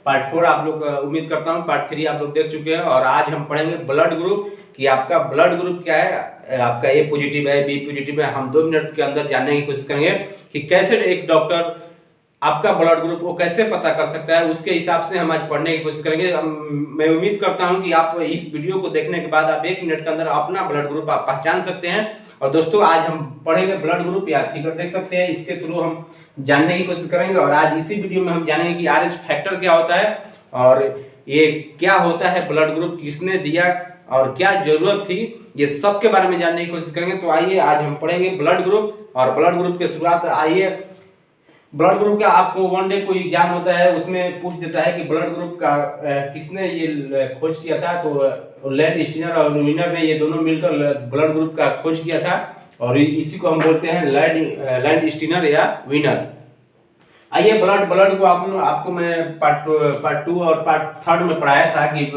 Part 4 आप लोग उम्मीद करता हूँ पार्ट 3 आप लोग देख चुके हैं। और आज हम पढ़ेंगे ब्लड ग्रुप कि आपका ब्लड ग्रुप क्या है, आपका ए पॉजिटिव है, बी पॉजिटिव है। हम 2 मिनट के अंदर जानने की कोशिश करेंगे कि कैसे एक डॉक्टर आपका ब्लड ग्रुप वो कैसे पता कर सकता है, उसके हिसाब से हम आज पढ़ने की कोशिश करेंगे। मैं उम्मीद करता हूं कि आप इस वीडियो को देखने के बाद आप 1 मिनट के अंदर अपना ब्लड ग्रुप आप पहचान सकते हैं। और दोस्तों आज हम पढ़ेंगे ब्लड ग्रुप, या फिगर देख सकते हैं, इसके थ्रू हम जानने की कोशिश करेंगे। और आज इसी वीडियो में हम जानेंगे कि RH फैक्टर क्या होता है और ये क्या होता है ब्लड ग्रुप, किसने दिया और क्या जरूरत थी, ये सब के बारे में जानने की कोशिश करेंगे। तो आइए आज हम पढ़ेंगे ब्लड ग्रुप। और ब्लड ग्रुप की शुरुआत, आइए ब्लड ग्रुप का आपको वन डे कोई एग्जाम होता है उसमें पूछ देता है कि ब्लड ग्रुप का किसने ये खोज किया था। तो लैंड स्टीनर और विनर ने ये दोनों मिलकर ब्लड ग्रुप का खोज किया था और इसी को हम बोलते हैं लैंड स्टीनर या विनर। आइए ब्लड को आपको मैं पार्ट 2 और पार्ट 3 में पढ़ाया था कि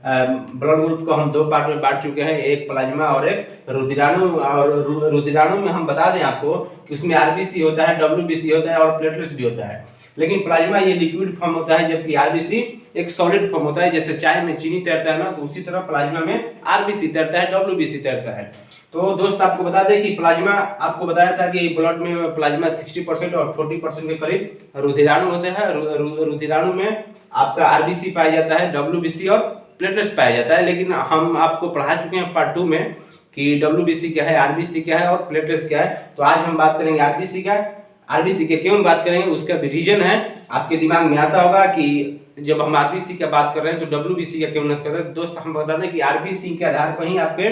ब्लड ग्रुप को हम 2 पार्ट में बांट चुके हैं, एक प्लाज्मा और एक रुधिराणु। और रुधिराणु में हम बता दें आपको कि उसमें आरबीसी होता है, डब्ल्यूबीसी होता है और प्लेटलेट्स भी होता है। लेकिन प्लाज्मा ये लिक्विड फॉर्म होता है, जबकि आरबीसी एक सॉलिड फॉर्म होता है। जैसे चाय में चीनी तैरता है ना, तो उसी तरह प्लाज्मा में आरबीसी तैरता है, डब्ल्यूबीसी तैरता है। तो दोस्त आपको बता दें कि प्लाज्मा, आपको बताया था कि ब्लड में प्लाज्मा 60% और 40% के करीब रुधिराणु होते हैं। रुधिराणु में आपका आरबीसी पाया जाता है, डब्ल्यूबीसी और प्लेटलेट्स पाया जाता है। लेकिन हम आपको पढ़ा चुके हैं पार्ट 2 में कि डब्ल्यूबीसी क्या है, आरबीसी क्या है और प्लेटलेट्स क्या है। तो आज हम बात करेंगे आरबीसी का। आरबीसी के क्यों बात करेंगे, उसका भी रीजन है। आपके दिमाग में आता होगा कि जब हम आरबीसी की बात कर रहे हैं तो डब्ल्यूबीसी का क्यों नष्ट कर रहे हैं। दोस्त हम बता दें कि आरबीसी के आधार पर ही आपके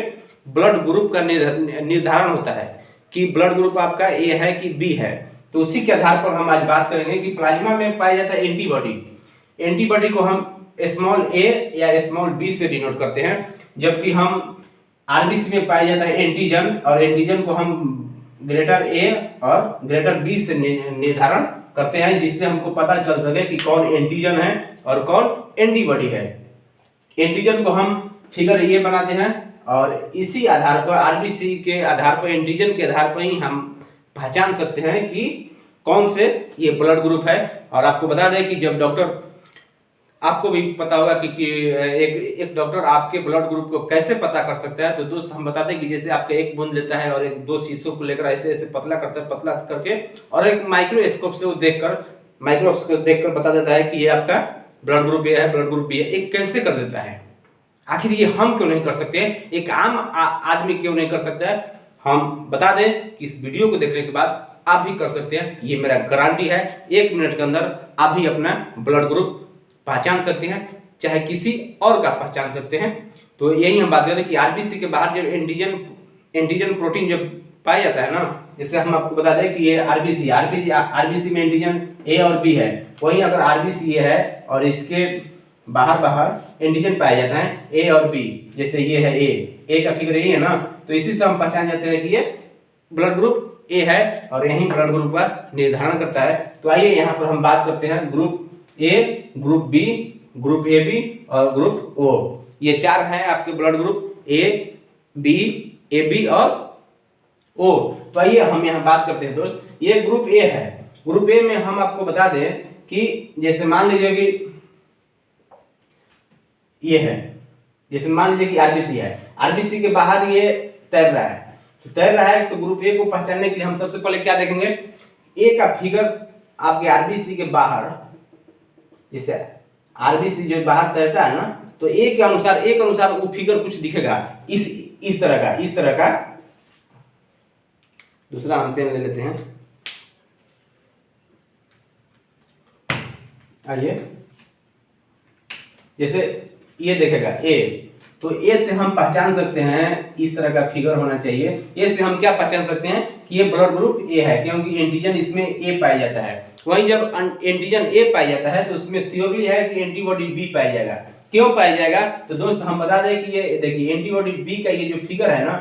ब्लड ग्रुप का निर्धारण होता है कि ब्लड ग्रुप आपका ए है कि बी है। तो उसी के आधार पर हम आज बात करेंगे कि प्लाज्मा में पाया जाता है एंटीबॉडी। एंटीबॉडी को हम स्मॉल ए या स्मॉल बी से डिनोट करते हैं, जबकि हम आरबीसी में पाया जाता है एंटीजन, और एंटीजन को हम ग्रेटर ए और ग्रेटर बी से निर्धारण करते हैं, जिससे हमको पता चल सके कि कौन एंटीजन है और कौन एंटीबॉडी है। एंटीजन को हम फिगर ये बनाते हैं और इसी आधार पर आरबीसी के आधार पर, एंटीजन के आधार पर ही हम पहचान सकते हैं कि कौन से ये ब्लड ग्रुप है। और आपको बता दें कि जब डॉक्टर, आपको भी पता होगा कि एक डॉक्टर आपके ब्लड ग्रुप को कैसे पता कर सकता है। तो दोस्त हम बताते हैं कि जैसे आपका एक बूंद लेता है और एक 2 शीशों को लेकर ऐसे ऐसे पतला करता है, पतला करके, और एक माइक्रोस्कोप से वो देखकर बता देता है कि ये आपका ब्लड ग्रुप ए है, ब्लड ग्रुप बी है। एक कैसे कर देता है, आखिर ये हम क्यों नहीं कर सकते हैं, एक आम आदमी क्यों नहीं कर सकता है। हम बता दें कि इस वीडियो को देखने के बाद आप भी कर सकते हैं, ये मेरा गारंटी है। 1 मिनट के अंदर आप भी अपना ब्लड ग्रुप पहचान सकते हैं, चाहे किसी और का पहचान सकते हैं। तो यही हम बात करते हैं कि आरबीसी के बाहर जब एंटीजन प्रोटीन जब पाया जाता है ना, जैसे हम आपको बता दें कि ये आरबीसी में एंटीजन ए और बी है, वहीं अगर आरबीसी ये है और इसके बाहर एंटीजन पाया जाता है ए और बी, जैसे ये है ए का फिगर ये है ना, तो इसी से हम पहचान जाते हैं कि ये ब्लड ग्रुप ए है और यही ब्लड ग्रुप का निर्धारण करता है। तो आइए यहाँ पर हम बात करते हैं group A, group B, group A B और ग्रुप ओ। ये 4 हैं आपके blood group, A B, A B और ओ। तो आइए हम यहाँ बात करते हैं दोस्त, ये ग्रुप ए है। ग्रुप ए में हम आपको बता दें कि जैसे मान लीजिए कि ये है, जैसे मान लीजिए कि आरबीसी है, आरबीसी के बाहर ये तैर रहा है, तो ग्रुप ए को पहचानने के लिए हम सबसे पहले क्या देखेंगे, ए का फिगर आपके आरबीसी के बाहर, जैसे आरबीसी जो बाहर तैरता है ना, तो ए के अनुसार वो फिगर कुछ दिखेगा इस तरह का। दूसरा हम पेन ले लेते हैं, आइए, जैसे ये देखेगा ए, तो ए से हम पहचान सकते हैं, इस तरह का फिगर होना चाहिए। ए से हम क्या पहचान सकते हैं कि ये ब्लड ग्रुप ए है, क्योंकि एंटीजन इसमें ए पाया जाता है। वहीं जब एंटीजन ए पाया जाता है तो उसमें श्योरली है कि एंटीबॉडी बी पाया जाएगा। क्यों पाया जाएगा, तो दोस्त हम बता दें कि ये देखिए एंटीबॉडी बी का ये जो फिगर है ना,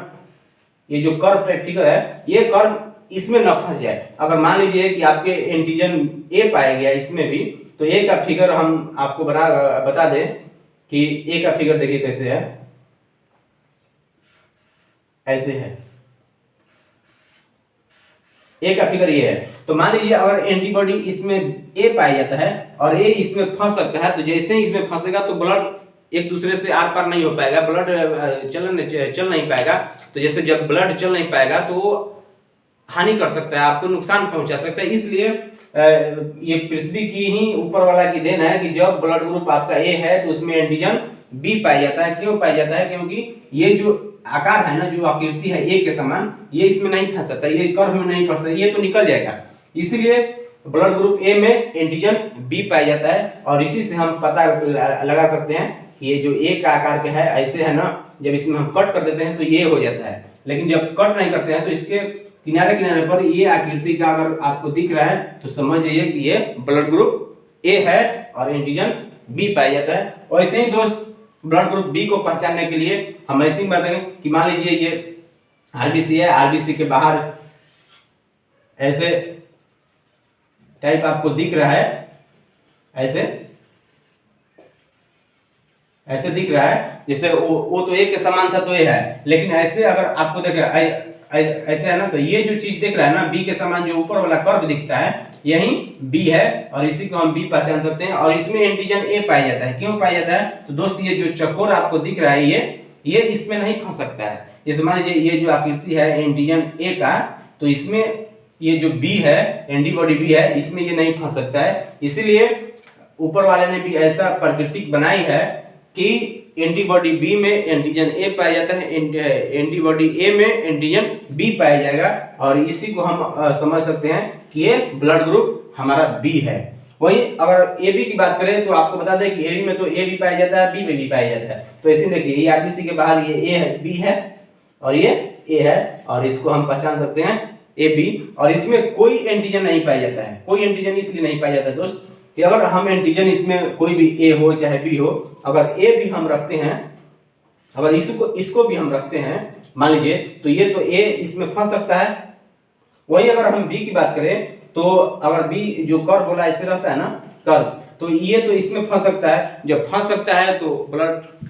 ये जो कर्व टाइप फिगर है, ये कर्व इसमें न फंस जाए। अगर मान लीजिए कि आपके एंटीजन ए पाया गया इसमें भी, तो ए का फिगर हम आपको बता दें कि ए का फिगर देखिए कैसे है, ऐसे है। ए का फिगर ये है। तो मान लीजिए अगर एंटीबॉडी इसमें ए पाया जाता है और ए इसमें फंस सकता है, तो जैसे ही इसमें फंसेगा तो ब्लड एक दूसरे से आर पार नहीं हो पाएगा, ब्लड चल नहीं पाएगा। तो जैसे जब ब्लड चल नहीं पाएगा तो वो हानि कर सकता है, आपको नुकसान पहुंचा सकता है। इसलिए ये पृथ्वी की ही ऊपर वाला की देन है कि जब ब्लड ग्रुप आपका ए है तो उसमें एंटीजन बी पाया जाता है। क्यों पाया जाता है? क्योंकि ये जो आकार है ना, जो आकृति है ए के समान, ये इसमें नहीं फंस सकता, ये कर्व में नहीं फंस सकता, ये तो निकल जाएगा। इसलिए ब्लड ग्रुप ए में एंटीजन बी पाया जाता है। और इसी से हम पता लगा सकते हैं कि ये जो ए का आकार का है ऐसे है ना, जब इसमें हम कट कर देते हैं तो ये हो जाता है। लेकिन जब कट नहीं करते हैं तो इसके किनारे किनारे पर ये आकृति का अगर आपको दिख रहा है तो समझ जाइए कि ये ब्लड ग्रुप ए है और एंटीजन बी पाया जाता है। वैसे ही दोस्त ब्लड ग्रुप बी को पहचानने के लिए हम ऐसे ही बताएंगे कि मान लीजिए ये आरबीसी है, आरबीसी के बाहर ऐसे टाइप आपको दिख रहा है, ऐसे दिख रहा है, जैसे वो तो ए के समान था तो ये है। लेकिन ऐसे अगर आपको देखे ऐसे है ना, तो ये जो चीज देख रहा है ना बी के समान, जो ऊपर वाला कर्व दिखता है यही बी है और इसी को हम बी पहचान सकते हैं। और इसमें एंटीजन ए पाया जाता है। क्यों पाया जाता है? तो दोस्त ये जो चकोर आपको दिख रहा है ये इसमें नहीं फंस सकता है। जैसे मान लीजिए ये जो आकृति है एंटीजन ए का, तो इसमें ये जो बी है, एंटीबॉडी बी है, इसमें ये नहीं फंस सकता है। इसीलिए ऊपर वाले ने भी ऐसा प्रकृति बनाई है कि एंटीबॉडी बी में एंटीजन ए पाया जाता है, एंटीबॉडी ए में एंटीजन बी पाया जाएगा। और इसी को हम समझ सकते हैं कि ये ब्लड ग्रुप हमारा बी है। वही अगर ए बी की बात करें तो आपको बता दें कि ए बी में तो ए भी पाया जाता है, बी में भी पाया जाता है। तो ऐसे देखिए ये आरबीसी के बाहर ये ए है, बी है और ये ए है, और इसको हम पहचान सकते हैं ए बी। और इसमें कोई एंटीजन नहीं पाया जाता है। कोई एंटीजन इसलिए नहीं पाया जाता है दोस्त कि अगर हम एंटीजन इसमें कोई भी ए हो चाहे बी हो, अगर ए भी हम रखते हैं, अगर इसको भी हम रखते हैं मान लीजिए, तो ये तो ए इसमें फंस सकता है। वही अगर हम बी की बात करें तो अगर बी जो कर्व बोला ऐसे रहता है ना कर्व, तो ये तो इसमें फंस सकता है। जब फंस सकता है तो ब्लड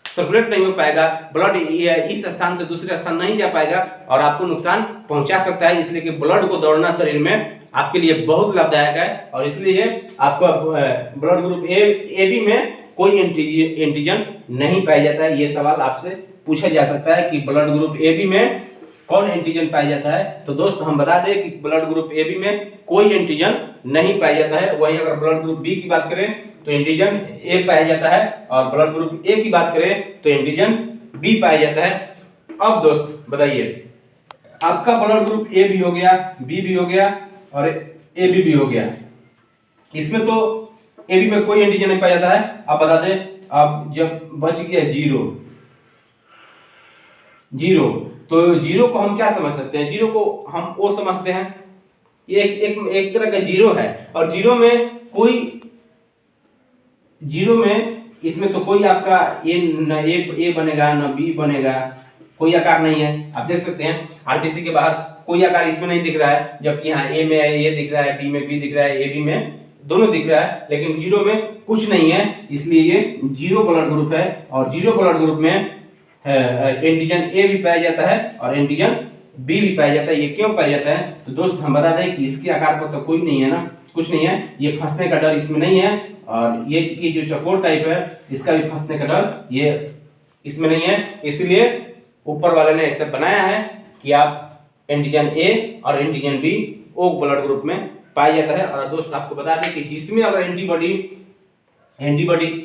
सर्कुलेट नहीं हो पाएगा, ब्लड इस स्थान से दूसरे स्थान नहीं जा पाएगा और आपको नुकसान पहुंचा सकता है। इसलिए कि ब्लड को दौड़ना शरीर में आपके लिए बहुत लाभदायक है। और इसलिए आपका ब्लड ग्रुप ए बी में कोई एंटीजन नहीं पाया जाता है। ये सवाल आपसे पूछा जा सकता है कि ब्लड ग्रुप ए बी में कौन एंटीजन पाया जाता है। तो दोस्त हम बता दें कि ब्लड ग्रुप ए बी में कोई एंटीजन नहीं पाया जाता है। वहीं अगर ब्लड ग्रुप बी की बात करें तो एंटीजन ए पाया जाता है, और ब्लड ग्रुप ए की बात करें तो एंटीजन बी पाया जाता है। अब दोस्त बताइए, आपका ब्लड ग्रुप ए भी हो गया, बी भी हो गया और ए बी भी हो गया। इसमें तो ए बी में कोई एंटीजन नहीं पाया जाता है। अब बता दें, अब जब बच गया जीरो, तो जीरो को हम क्या समझ सकते हैं? जीरो को हम ओ समझते हैं, ये एक तरह का जीरो है। और जीरो में इसमें तो कोई आपका ए बनेगा न बी बनेगा, कोई आकार नहीं है। आप देख सकते हैं आरबीसी के बाहर कोई आकार इसमें नहीं दिख रहा है, जबकि यहाँ ए में ए दिख रहा है, बी में बी दिख रहा है, ए बी में दोनों दिख रहा है, लेकिन जीरो में कुछ नहीं है। इसलिए ये जीरो ब्लड ग्रुप है। और जीरो ब्लड ग्रुप में एंटीजन ए भी पाया जाता है और एंटीजन बी भी पाया जाता है। ये क्यों पाया जाता है? तो दोस्त हम बता दें कि इसके आकार पर तो कोई नहीं है ना, कुछ नहीं है, ये फंसने का डर इसमें नहीं है। और ये जो चकोर टाइप है इसका भी फंसने का डर ये इसमें नहीं है। इसलिए ऊपर वाले ने ऐसे बनाया है कि आप एंटीजन ए और antigen B O blood group में पाया जाता है। और दोस्त आपको बता दें कि जिसमें अगर एंटीबॉडी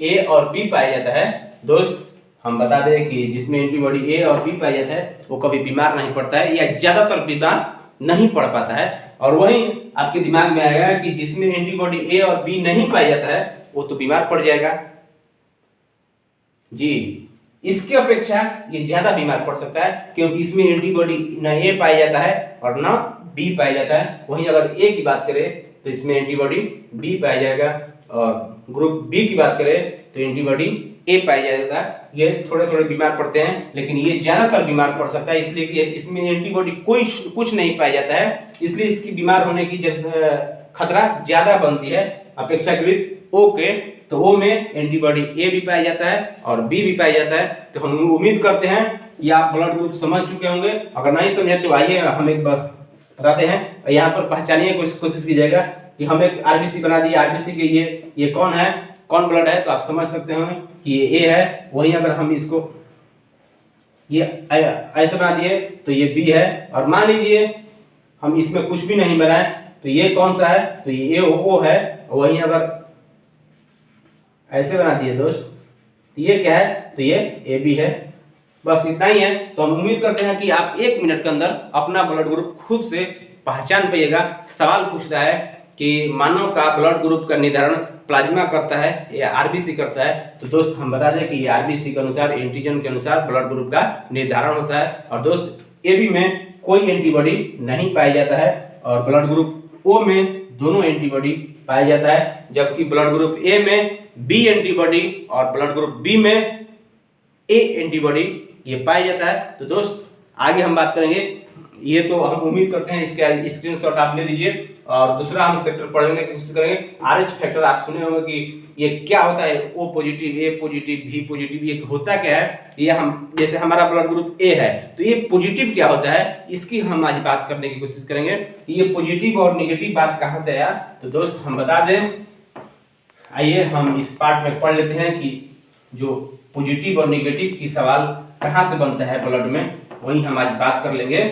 ए और बी पाया जाता है, दोस्त हम बता दें कि जिसमें एंटीबॉडी ए और बी पाया जाता है वो कभी बीमार नहीं पड़ता है, या ज्यादातर बीमार नहीं पड़ पाता है। और वहीं आपके दिमाग में आएगा कि जिसमें एंटीबॉडी ए और बी नहीं पाया जाता है वो तो बीमार पड़ जाएगा जी। इसके अपेक्षा ये ज्यादा बीमार पड़ सकता है, क्योंकि इसमें एंटीबॉडी न ए पाया जाता है और न बी पाया जाता है। वहीं अगर ए की बात करें तो इसमें एंटीबॉडी बी पाया जाएगा, और ग्रुप बी की बात करें तो एंटीबॉडी ए पाया जाएगा। ये थोड़े थोड़े बीमार पड़ते हैं, लेकिन ये ज्यादातर बीमार पड़ सकता है, इसलिए कि इसमें एंटीबॉडी कुछ नहीं पाया जाता है। इसलिए इसकी बीमार होने की खतरा ज्यादा बनती है अपेक्षाकृत ओ के। तो ओ में एंटीबॉडी ए भी पाया जाता है और बी भी पाया जाता है। तो हम उम्मीद करते हैं ये आप ब्लड ग्रुप समझ चुके होंगे। अगर नहीं समझे तो आइए हम एक बार बताते हैं। यहाँ पर पहचानिए, कोशिश कीजिएगा कि हम एक आरबीसी बना दिए, आरबीसी के ये कौन है, कौन ब्लड है, तो आप समझ सकते हैं कि ये ए है। वहीं अगर हम इसको ये ऐसे बना दिए तो ये बी है। और मान लीजिए हम इसमें कुछ भी नहीं बनाए तो ये कौन सा है, तो ये ओ है। वहीं अगर ऐसे बना दिए दोस्त तो ये क्या है, तो ये ए बी है। बस इतना ही है। तो हम उम्मीद करते हैं कि आप 1 मिनट के अंदर अपना ब्लड ग्रुप खुद से पहचान पाइएगा। सवाल पूछ रहा है कि मानव का ब्लड ग्रुप का निर्धारण प्लाज्मा करता है या आरबीसी करता है। तो दोस्त हम बता दें कि ये आरबीसी के अनुसार, एंटीजन के अनुसार ब्लड ग्रुप का निर्धारण होता है। और दोस्त एबी में कोई एंटीबॉडी नहीं पाया जाता है और ब्लड ग्रुप ओ में दोनों एंटीबॉडी पाया जाता है, जबकि ब्लड ग्रुप ए में बी एंटीबॉडी और ब्लड ग्रुप बी में ए एंटीबॉडी ये पाया जाता है। तो दोस्त आगे हम बात करेंगे, ये तो हम उम्मीद करते हैं इसका स्क्रीनशॉट आप ले लीजिए। और दूसरा हम सेक्टर पढ़ने की कोशिश करेंगे। आरएच फैक्टर आप सुने होंगे कि ये क्या होता है, ओ पॉजिटिव, ए पॉजिटिव, भी पॉजिटिव, ये होता क्या है। ये हम जैसे हमारा ब्लड ग्रुप ए है तो ये पॉजिटिव क्या होता है, इसकी हम आज बात करने की कोशिश करेंगे कि ये पॉजिटिव और निगेटिव बात कहाँ से आया। तो दोस्त हम बता दें, आइए हम इस पार्ट में पढ़ लेते हैं कि जो पॉजिटिव और निगेटिव की सवाल कहाँ से बनता है ब्लड में, वही हम आज बात कर लेंगे,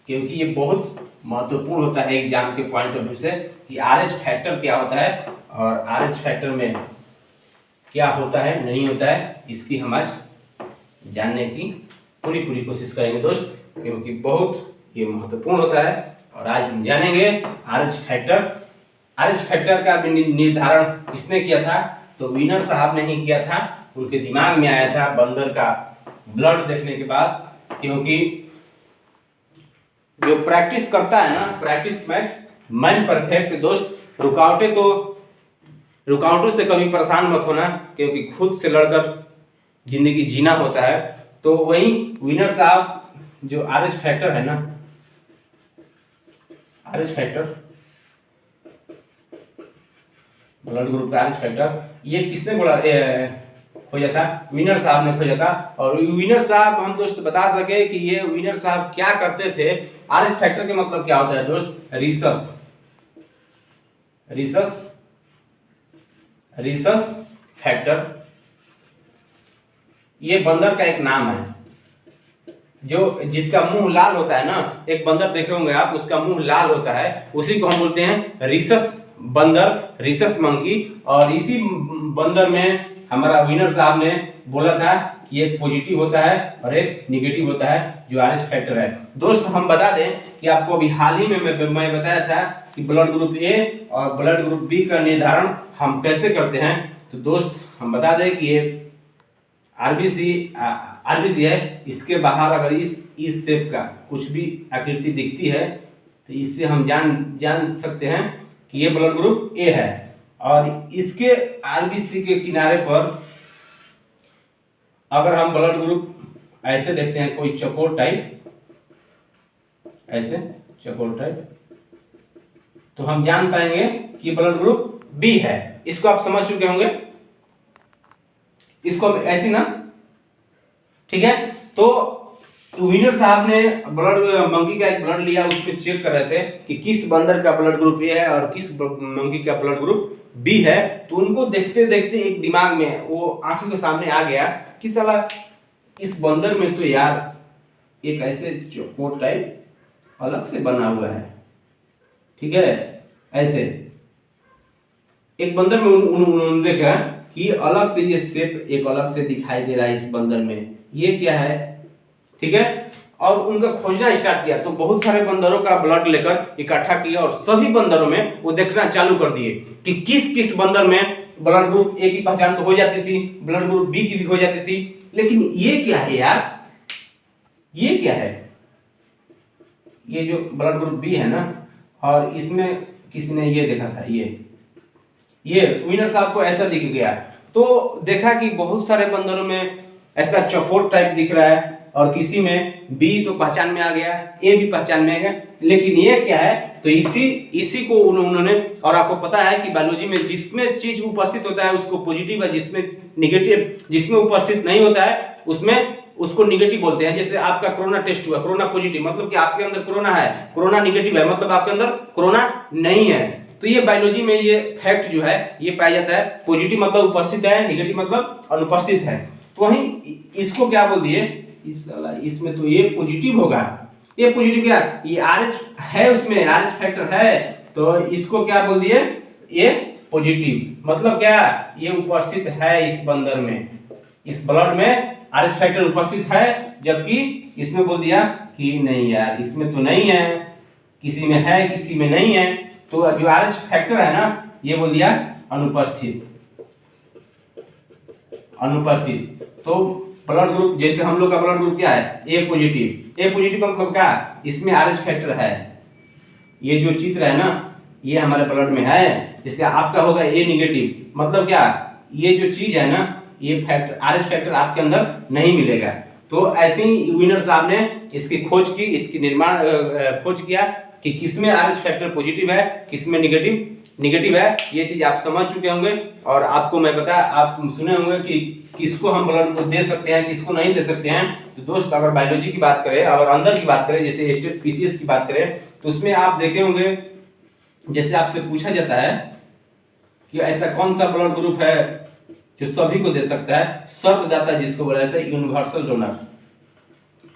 क्योंकि ये बहुत महत्वपूर्ण होता है एग्जाम के पॉइंट ऑफ व्यू से कि आरएच फैक्टर क्या होता है और आरएच फैक्टर में क्या होता है, नहीं होता है, इसकी हम आज जानने की पूरी कोशिश करेंगे दोस्त, क्योंकि बहुत ये महत्वपूर्ण होता है। और आज हम जानेंगे आरएच फैक्टर। आरएच फैक्टर का निर्धारण किसने किया था, तो वीनर साहब ने ही किया था। उनके दिमाग में आया था बंदर का ब्लड देखने के बाद, क्योंकि जो प्रैक्टिस करता है ना, प्रैक्टिस मैक्स मैन परफेक्ट। दोस्त रुकावटों से कभी परेशान मत होना, क्योंकि खुद से लड़कर जिंदगी जीना होता है। तो वही विनर साहब जो आरएच फैक्टर है ना, आरएच फैक्टर ब्लड ग्रुप का आरएच फैक्टर, ये किसने बोला खोजा था, विनर साहब ने खोजा था। और विनर साहब हम दोस्त बता सके कि ये विनर साहब क्या करते थे। आरएच फैक्टर के मतलब क्या होता है दोस्त, रिसस फैक्टर, ये बंदर का एक नाम है जो जिसका मुंह लाल होता है ना। एक बंदर देखे होंगे आप, उसका मुंह लाल होता है, उसी को हम बोलते हैं रिसस बंदर, रिसस मंकी। और इसी बंदर में हमारा विनर साहब ने बोला था कि एक पॉजिटिव होता है और एक निगेटिव होता है जो आरएच फैक्टर है। दोस्त हम बता दें कि आपको अभी हाल ही में मैं बताया था कि ब्लड ग्रुप ए और ब्लड ग्रुप बी का निर्धारण हम कैसे करते हैं। तो दोस्त हम बता दें कि ये आरबीसी है, इसके बाहर अगर इस शेप का कुछ भी आकृति दिखती है तो इससे हम जान सकते हैं कि ये ब्लड ग्रुप ए है। और इसके आरबीसी के किनारे पर अगर हम ब्लड ग्रुप ऐसे देखते हैं, कोई चौकोर टाइप, ऐसे चौकोर टाइप, तो हम जान पाएंगे कि ब्लड ग्रुप बी है। इसको आप समझ चुके होंगे, इसको ऐसी ना, ठीक है। तो विनर साहब ने मंकी का एक ब्लड लिया, उसमें चेक कर रहे थे कि किस बंदर का ब्लड ग्रुप ए है और किस मंकी का ब्लड ग्रुप बी है। तो उनको देखते देखते एक दिमाग में वो आंखों के सामने आ गया कि साला इस बंदर में तो यार एक ऐसे चौकोर टाइप अलग से बना हुआ है, ठीक है। ऐसे एक बंदर में उन्होंने देखा कि अलग से ये शेप एक अलग से दिखाई दे रहा है इस बंदर में, ये क्या है, ठीक है। और उनका खोजना स्टार्ट किया तो बहुत सारे बंदरों का ब्लड लेकर इकट्ठा किया और सभी बंदरों में वो देखना चालू कर दिए कि किस किस बंदर में ब्लड ग्रुप ए की पहचान तो हो जाती थी, ब्लड ग्रुप बी की भी हो जाती थी, लेकिन ये क्या है यार, ये क्या है, ये जो ब्लड ग्रुप बी है ना, और इसमें किसी ने ये देखा था, ये विनर साहब को ऐसा दिख गया। तो देखा कि बहुत सारे बंदरों में ऐसा चौकोर टाइप दिख रहा है और किसी में बी तो पहचान में आ गया, ए भी पहचान में आ गया, लेकिन ये क्या है, तो इसी को उन्होंने, और आपको पता है कि बायोलॉजी में जिसमें चीज उपस्थित होता है उसको पॉजिटिव है, जिसमें निगेटिव, जिसमें उपस्थित नहीं होता है उसमें उसको निगेटिव बोलते हैं। जैसे आपका कोरोना टेस्ट हुआ, कोरोना पॉजिटिव, मतलब कि आपके अंदर कोरोना है, कोरोना निगेटिव है, मतलब आपके अंदर कोरोना नहीं है। तो ये बायोलॉजी में ये फैक्ट जो है ये पाया जाता है। पॉजिटिव मतलब उपस्थित है, निगेटिव मतलब अनुपस्थित है। तो वहीं इसको क्या बोल दिए, इसमें तो ये पॉजिटिव होगा, ये पॉजिटिव क्या, ये RH है, उसमें RH फैक्टर है, तो इसको क्या बोल दिए, ये पॉजिटिव। मतलब क्या, ये उपस्थित है इस बंदर में, इस ब्लड में RH फैक्टर उपस्थित है, जबकि इसमें बोल दिया कि नहीं यार इसमें तो नहीं है, किसी में है किसी में नहीं है। तो जो RH फैक्टर है ना, ये बोल दिया अनुपस्थित, अनुपस्थित। तो ब्लड ग्रुप, जैसे हम लोग का ब्लड ग्रुप क्या है, ए पॉजिटिव। ए पॉजिटिव का मतलब क्या, इसमें RH फैक्टर है। ये जो चित्र है ना, ये हमारे ब्लड में है। जैसे आपका होगा ए निगेटिव, मतलब क्या, ये जो चीज है ना, ये फैक्टर RH फैक्टर आपके अंदर नहीं मिलेगा। तो ऐसे ही विनर साहब ने इसकी खोज की, इसकी निर्माण खोज किया कि किसमें RH फैक्टर पॉजिटिव है, किसमें निगेटिव है। ये चीज आप समझ चुके होंगे। और आपको मैं बता, आप सुने होंगे कि किसको हम ब्लड को दे सकते हैं, किसको नहीं दे सकते हैं। तो दोस्त अगर बायोलॉजी की बात करें, अगर अंदर की बात करें, जैसे स्टेट PCS की बात करें, तो उसमें आप देखे होंगे, जैसे आपसे पूछा जाता है कि ऐसा कौन सा ब्लड ग्रुप है जो सभी को दे सकता है, सर्वदाता जिसको बोला जाता है, यूनिवर्सल डोनर,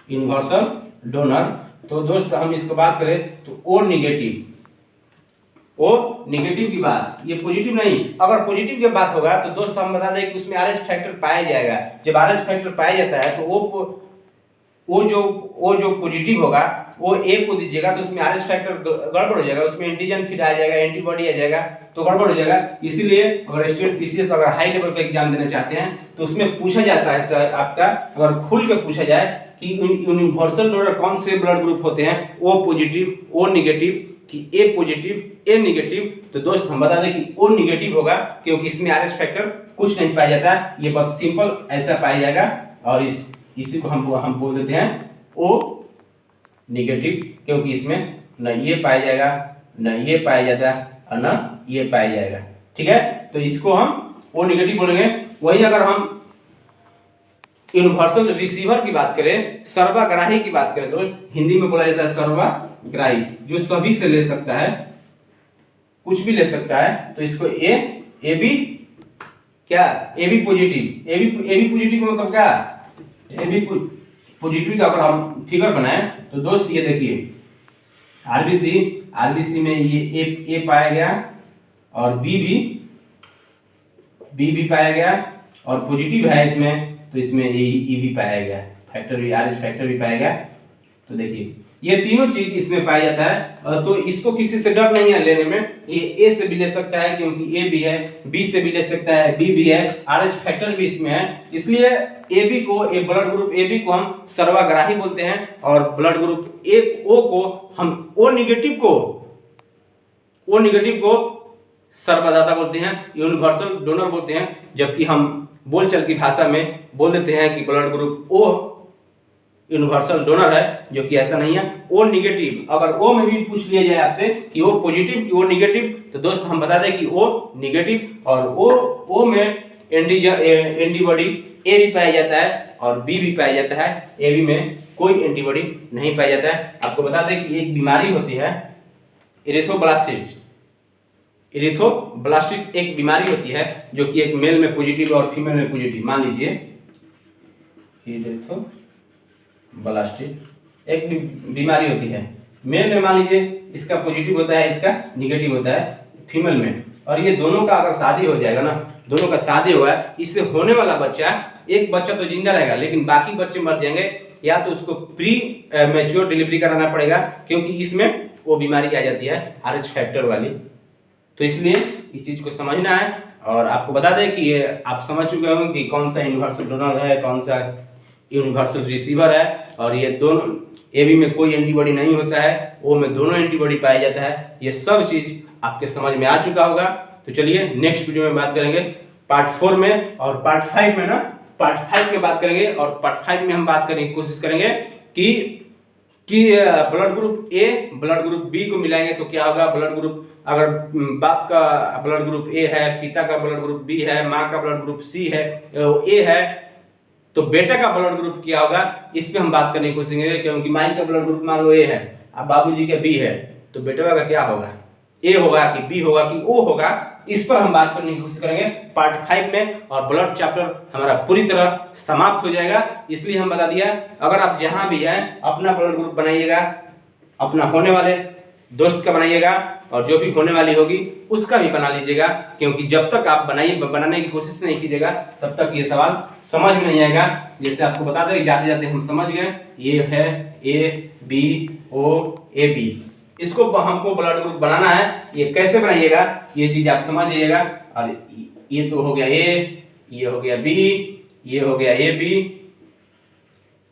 यूनिवर्सल डोनर। तो दोस्त हम इसको बात करें तो ओ निगेटिव, ओ निगेटिव की बात, ये पॉजिटिव नहीं। अगर पॉजिटिव की बात होगा तो दोस्त हम बता दें कि उसमें RH फैक्टर पाया जाएगा। जब RH फैक्टर पाया जाता है तो वो जो पॉजिटिव होगा वो ए को दीजिएगा, तो उसमें RH फैक्टर गड़बड़ हो जाएगा, उसमें एंटीजन फिर आ जाएगा, एंटीबॉडी आ जाएगा, तो गड़बड़ हो जाएगा। इसीलिए अगर स्टेट PCS अगर हाई लेवल का एग्जाम देना चाहते हैं तो उसमें पूछा जाता है, तो आपका अगर खुल के पूछा जाए कि यूनिवर्सल डोनर कौन से ब्लड ग्रुप होते हैं, ओ पॉजिटिव, ओ निगेटिव, कि ए पॉजिटिव, ए निगेटिव। तो दोस्त हम बता दें कि ओ निगेटिव होगा, क्योंकि इसमें RH फैक्टर कुछ नहीं पाया जाता, ये बहुत सिंपल ऐसा पाया जाएगा। और इसी को हम बोल देते हैं ओ निगेटिव, क्योंकि इसमें न ये पाया जाएगा, न ये पाया जाता है, और न ये पाया जाएगा। ठीक है, तो इसको हम ओ निगेटिव बोलेंगे। वही अगर हम यूनिवर्सल रिसीवर की बात करें, सर्वग्राही की बात करें दोस्त, हिंदी में बोला जाता है सर्वग्राही, जो सभी से ले सकता है, कुछ भी ले सकता है। तो इसको ए बी क्या, A B positive, A B positive का मतलब क्या, ए बी पॉजिटिव का अगर हम फिगर बनाए तो दोस्त ये देखिए, आरबीसी में ये ए पाया गया और बी भी पाया गया, और पॉजिटिव है इसमें, तो इसमें ई भी पाया गया, फैक्टर भी, RH फैक्टर भी पाया गया। तो देखिए ये तीनों चीज इसमें पाया जाता है। तो इसको किसी से डर नहीं है लेने में, ये ए से भी ले सकता है क्योंकि ए भी है, बी से भी ले सकता है, बी भी है, RH फैक्टर भी इसमें है। इसलिए ए बी को, ए ब्लड ग्रुप ए बी को हम सर्वग्राही बोलते हैं, और ब्लड ग्रुप ए ओ को हम ओ निगेटिव को सर्वदाता बोलते हैं, यूनिवर्सल डोनर बोलते हैं। जबकि हम बोलचाल की भाषा में बोल देते हैं कि blood group O universal donor है, जो कि ऐसा नहीं है। ओ निगेटिव, अगर ओ में भी पूछ लिया जाए आपसे कि ओ पॉजिटिव कि ओ निगेटिव, तो दोस्त हम बता दें कि ओ निगेटिव। और ओ में एंटीबॉडी ए भी पाया जाता है और बी भी पाया जाता है, ए बी में कोई एंटीबॉडी नहीं पाया जाता है। आपको बता दें कि एक बीमारी होती है इरिथ्रोब्लास्टिस, एक बीमारी होती है जो कि एक मेल में पॉजिटिव और फीमेल में पॉजिटिव। मान लीजिए इरिथ्रोब्लास्टिस एक बीमारी होती है, मेल में मान लीजिए इसका पॉजिटिव होता है, इसका निगेटिव होता है फीमेल में, और ये दोनों का अगर शादी हो जाएगा ना, दोनों का शादी होगा, इससे होने वाला बच्चा, एक बच्चा तो जिंदा रहेगा लेकिन बाकी बच्चे मर जाएंगे, या तो उसको प्री मैच्योर डिलीवरी कराना पड़ेगा, क्योंकि इसमें वो बीमारी आ जाती है RH फैक्टर वाली। तो इसलिए इस चीज को समझना है। और आपको बता दें कि ये आप समझ चुके होंगे कि कौन सा यूनिवर्सल डोनर है, कौन सा यूनिवर्सल रिसीवर है। और ये दोनों, ए बी में कोई एंटीबॉडी नहीं होता है, ओ में दोनों एंटीबॉडी पाया जाता है। ये सब चीज आपके समझ में आ चुका होगा। तो चलिए नेक्स्ट वीडियो में बात करेंगे पार्ट 4 में, और पार्ट 5 में ना, पार्ट 5 में बात करेंगे। और पार्ट 5 में हम बात करने की कोशिश करेंगे कि blood group A blood group B को मिलाएंगे तो क्या होगा। ब्लड ग्रुप, अगर बाप का ब्लड ग्रुप ए है, पिता का ब्लड ग्रुप बी है, माँ का ब्लड ग्रुप सी है, ए है, तो बेटा का ब्लड ग्रुप क्या होगा, इस पे हम बात करने की कोशिश करेंगे। क्योंकि माई का ब्लड ग्रुप मान लो ए है, अब बाबूजी का बी है, तो बेटा का क्या होगा, ए होगा कि बी होगा कि ओ होगा, इस पर हम बात करने की कोशिश करेंगे पार्ट 5 में। और ब्लड चैप्टर हमारा पूरी तरह समाप्त हो जाएगा। इसलिए हम बता दिया, अगर आप जहां भी हैं अपना ब्लड ग्रुप बनाइएगा, अपना होने वाले दोस्त का बनाइएगा, और जो भी होने वाली होगी उसका भी बना लीजिएगा। क्योंकि जब तक आप बनाने की कोशिश नहीं कीजिएगा तब तक ये सवाल समझ में नहीं आएगा। जैसे आपको बता दें, जाते जाते हम समझ गए, ये है A B O A B, इसको हमको ब्लड ग्रुप बनाना है। ये कैसे बनाइएगा ये चीज आप समझ जाइएगा। और ये तो हो गया ए, ये हो गया बी, ये हो गया ए बी,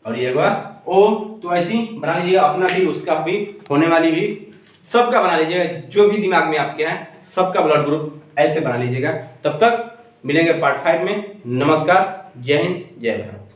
और ये होगा ओ। तो ऐसे ही बना लीजिएगा, अपना भी उसका भी होने वाली भी सबका बना लीजिएगा, जो भी दिमाग में आपके है सबका ब्लड ग्रुप ऐसे बना लीजिएगा। तब तक मिलेंगे पार्ट 5 में। नमस्कार, जय हिंद, जय भारत।